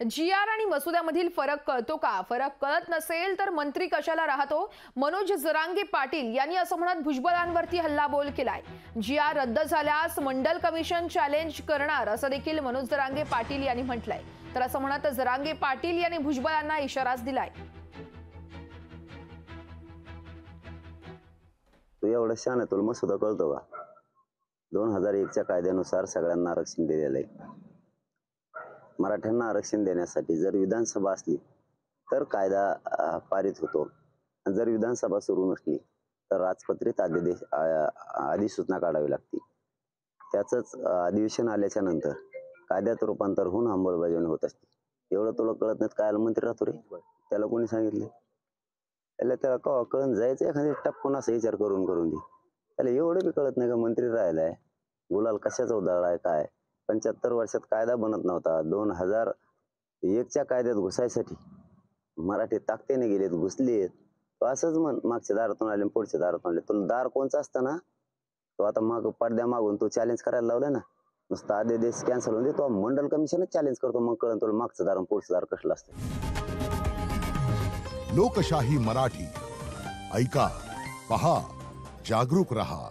GR आणि मसुद्यामधील फरक कळतो का? फरक कळत नसेल तर मंत्री कशाला राहतो? मनोज जरांगे पाटील यांनी असं म्हणत भुजबळांवरती हल्लाबोल केलाय। GR रद्द झाल्यास मंडल कमिशन चॅलेंज करणार असं देखील मनोज जरांगे पाटील यांनी म्हटलंय। तर असं म्हणत जरांगे पाटील यांनी भुजबळांना इशाराच दिलाय। तू एवढं शान आहे, तुला मसुदा कळतो का? 2001 च्या कायद्यानुसार सगळ्यांना आरक्षण दिलेलं आहे। मराठ्यांना आरक्षण देण्यासाठी जर विधानसभा असली तर कायदा पारित होतो। जर विधानसभा सुरू नसली तर राजपत्रित अधिसूचना काढावी लागते। त्याचंच अधिवेशन आल्याच्या नंतर कायद्यात रूपांतर होऊन अंमलबजावणी होत असते। एवढं तुला कळत नाही? काय मंत्री राहतो रे? त्याला कोणी सांगितलं? त्याला कळून जायचं एखादी टपकून असं विचार करून दे। त्याला एवढं बी कळत नाही का मंत्री राहिलाय? गुलाल कशाचा उधळलाय काय? 75 वर्षात कायदा बनत नव्हता। 2001 च्या कायद्यात घुसायसाठी मराठी ताकदीने गेलेत, घुसलेत। तो असंच म्हण, मागच्या दारातून आले पुढच्या दारातून आले। तुला दार कोणचं असतं ना, तो आता माग पडद्या मागून तो चॅलेंज करायला लावलाय ना। नुसतं आदेश कॅन्सल होऊन दे, तो मंडल कमिशनच चॅलेंज करतो। मग कळण तुला मागचं दार पुढचं दार कसलं असतं। लोकशाही मराठी ऐका, पहा, जागरूक रहा।